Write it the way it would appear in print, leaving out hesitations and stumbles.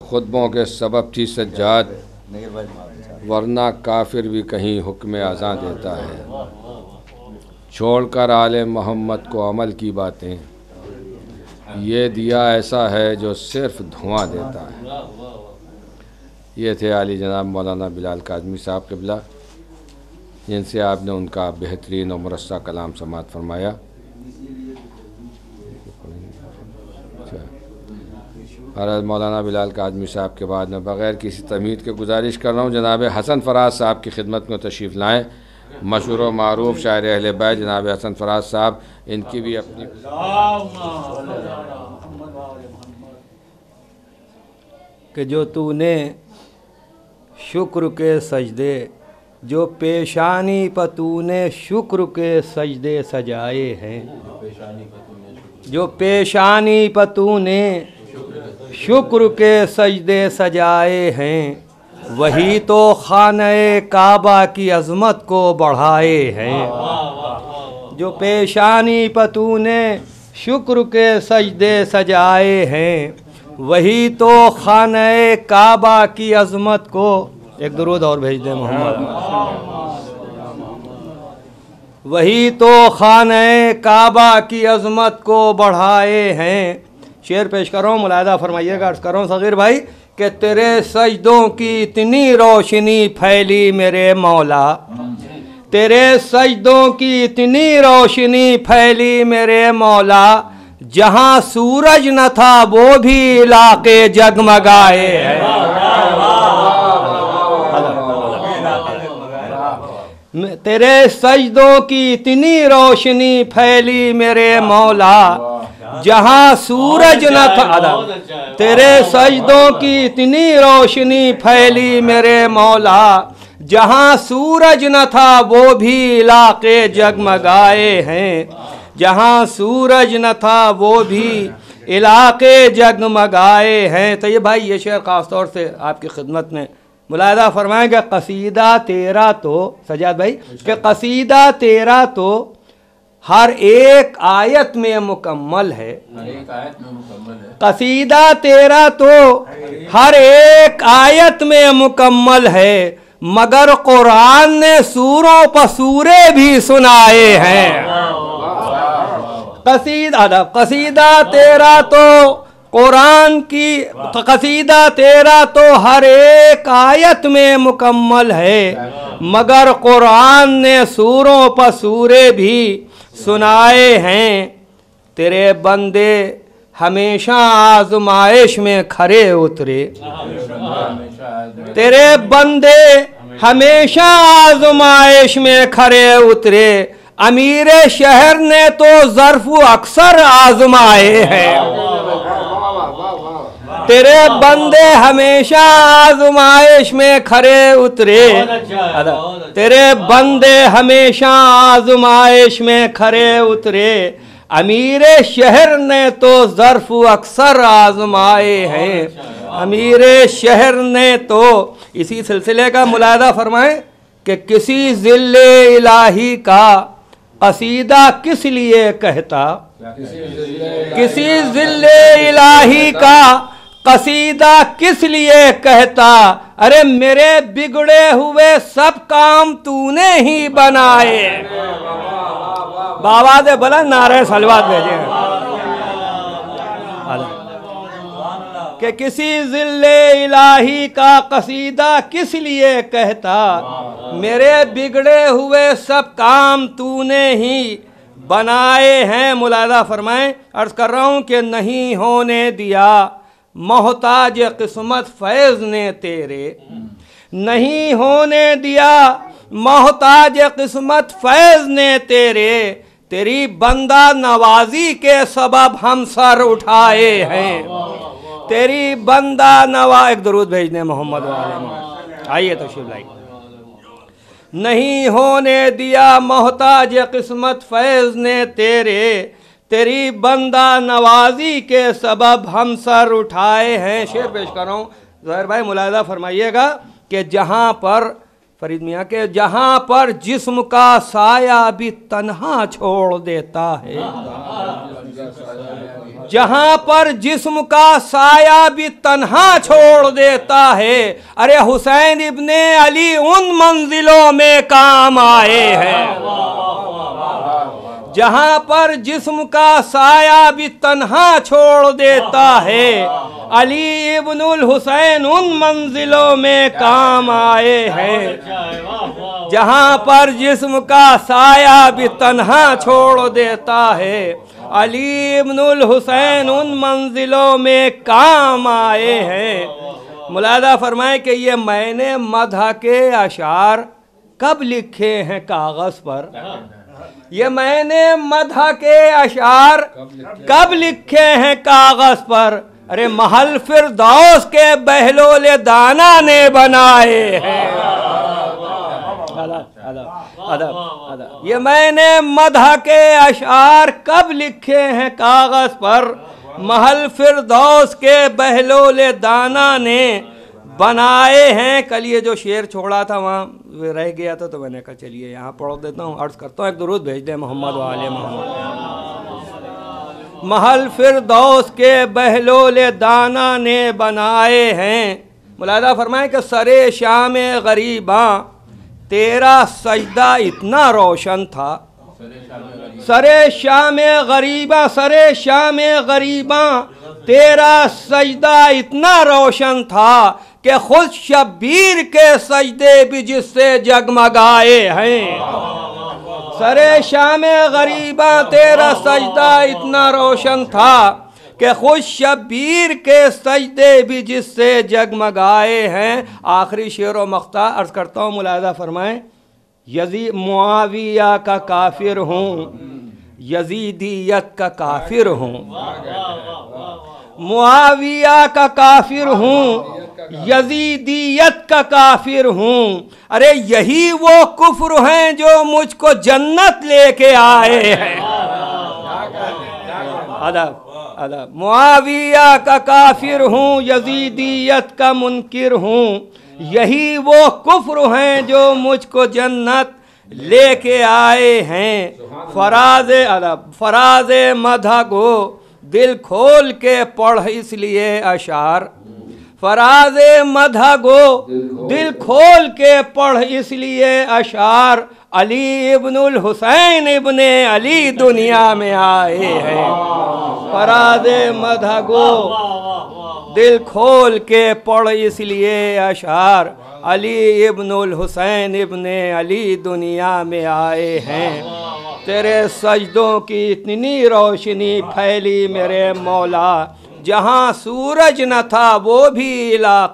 खुतबों के सबब थी सज्जाद, वरना काफिर भी कहीं हुक्म आज़ां देता है। छोड़कर आले मोहम्मद को अमल की बातें, ये दिया ऐसा है जो सिर्फ धुआं देता है। ये थे आली जनाब मौलाना बिलाल काज़मी साहब क़िबला, जिनसे आपने उनका बेहतरीन और मुरस्सा कलाम समाअत फरमाया। हज़रत मौलाना बिलाल काज़मी साहब के बाद मैं बग़ैर किसी तमीद के गुजारिश कर रहा हूँ जनाब हसन फ़राज साहब की खिदमत में तशरीफ़ लाएँ। मशहूर व मारूफ शायर अहले बैत जनाब हसन फ़राज साहब, इनकी भी अपनी कि जो तूने शुक्र के सजदे, जो पेशानी पर तूने शुक्र के सजदे सजाए हैं, जो पेशानी पर तूने शुक्र के सजदे सजाए हैं, वही तो खाने काबा की अज़मत को बढ़ाए हैं। जो पेशानी पर तूने शुक्र के सजदे सजाए हैं, वही तो खाने काबा की अज़मत को, एक दुरूद और भेज दे मोहम्मद, वही तो खाने काबा की अज़मत को बढ़ाए हैं। शेर पेश कर रहा हूँ, मुलाहिदा फरमाइएगा। अर्ज़ कर रहा हूँ सग़ीर भाई कि तेरे सजदों की इतनी रोशनी फैली मेरे मौला, तेरे सजदों की इतनी रोशनी फैली मेरे मौला, जहाँ सूरज न था वो भी इलाके जगमगाए हैं। तेरे सजदों की इतनी रोशनी फैली मेरे मौला, जहाँ सूरज न था, तेरे सजदों की इतनी रोशनी फैली मेरे मौला, जहाँ सूरज न था वो भी इलाके जगमगाए हैं। जहाँ सूरज न था वो भी इलाके जगमगाए हैं। तो ये भाई ये शेर ख़ास तौर से आपकी खिदमत में मुलाहिदा फरमाएंगे। कसीदा तेरा तो सजाद भाई कि कसीदा तेरा तो हर एक आयत में मुकम्मल है। कसीदा तेरा तो हर एक आयत में मुकम्मल है, मगर कुरान ने सूरों पर सूरे भी सुनाए हैं। कसीदा तेरा तो कुरान की, कसीदा तेरा तो हर एक आयत में मुकम्मल है, मगर कुरान ने सूरों पर सूरे भी सुनाए हैं। तेरे बंदे हमेशा आजमाइश में खरे उतरे, तेरे बंदे हमेशा आजमाइश में खरे उतरे, अमीर शहर ने तो ज़र्फ़ अक्सर आजमाए हैं। तेरे बंदे हमेशा आजमाइश में खरे उतरे, तेरे बंदे हमेशा आजमाइश में खरे उतरे, अमीर शहर ने तो ज़र्फ़ अक्सर आजमाए हैं। अमीर शहर ने तो, इसी सिलसिले का मुलाहिदा फरमाएं कि किसी ज़िल्ले इलाही का कसीदा किस लिए कहता, किसी ज़िल्ले इलाही का कसीदा किस लिए कहता, अरे मेरे बिगड़े हुए सब काम तूने ही बनाए। बाबा दे भला नारे सलवात भेजे कि किसी ज़िल्ले इलाही का कसीदा किस लिए कहता, मेरे बिगड़े हुए सब काम तूने ही बनाए हैं। मुलाहिदा फरमाएं। अर्ज़ कर रहा हूँ कि नहीं होने दिया मोहताज किस्मत फैज़ ने तेरे, नहीं होने दिया मोहताज किस्मत फैज़ ने तेरे, तेरी बंदा नवाजी के सबब हम सर उठाए हैं। तेरी बंदा नवा, एक दरूद भेजने मोहम्मद वाले। आइए तो शिव लाई। नहीं होने दिया मोहताज किस्मत फैज़ ने तेरे, तेरी बंदा नवाजी के सबब हम सर उठाए हैं। शेर पेश कर रहा हूँ ज़हर भाई, मुलाहिदा फरमाइएगा कि जहाँ पर फरीद मियाँ के जहाँ पर जिस्म का साया भी तन्हा छोड़ देता है, जहाँ पर जिस्म का साया भी तन्हा छोड़ देता है, अरे हुसैन इब्ने अली उन मंजिलों में काम आए हैं। जहाँ पर जिस्म का साया भी तन्हा छोड़ देता है, अली इब्नुल हुसैन उन मंजिलों में काम आए हैं। जहाँ पर जिस्म का साया भी तन्हा छोड़ देता है, अली इब्नुल हुसैन उन मंजिलों में काम आए हैं। मुलादा फरमाए कि ये मैंने मदह के अशार कब लिखे हैं कागज़ पर, ये मैंने मदह के अशार कब लिखे हैं कागज़ पर, अरे महल फिरदौस के बहलोले दाना ने बनाए हैं। ये मैंने मदह के अशार कब लिखे हैं कागज़ पर, महल फिरदौस के बहलोले दाना ने बनाए हैं। कल ये जो शेर छोड़ा था वहाँ रह गया था, तो मैंने कहा चलिए यहाँ पढ़ देता हूँ, अर्ज़ करता हूँ, एक दुरूद भेज दे मोहम्मद वाले मोहम्मद। महल फिरदौस के बहलोले दाना ने बनाए हैं। मुलादा फरमाए कि सरे शाम गरीबा तेरा सजदा इतना रोशन था, सरे शाम गरीबा, सरे शाम गरीबा तेरा सजदा इतना रोशन था कि खुद शब्बीर के सजदे भी जिससे जगमगाए हैं। सरे शाम गरीबा तेरा सजदा इतना रोशन था कि खुद शब्बीर के सजदे भी जिससे जगमगाए हैं। आखिरी शेर व मख्ता अर्ज़ करता हूँ, मुलाहिज़ा फरमाएं। मुआविया का काफिर हूँ, यजीदियत का काफिर हूँ, मुआविया का काफिर हूँ, यजीदियत का काफिर हूँ। अरे यही वो कुफ्र हैं जो मुझको जन्नत लेके आए हैं। अदब अदब। मुआविया का काफिर हूँ, यजीदियत का मुनकिर हूँ, यही वो कुफ्र हैं जो मुझको जन्नत लेके आए हैं। फराज़े अदब, फराज़े मदह गो दिल खोल के पढ़ इसलिए अशार, फराज़े मदह गो दिल खोल के पढ़ इसलिए अशार। अली इब्नुल हुसैन इब्ने अली दुनिया में आए हैं। फराज़े मदह गो दिल खोल के पढ़ इसलिए अशार, अली इब्नुल हुसैन इब्ने अली दुनिया में आए हैं। तेरे सजदों की इतनी रोशनी फैली मेरे मौला, जहाँ सूरज न था वो भी इलाके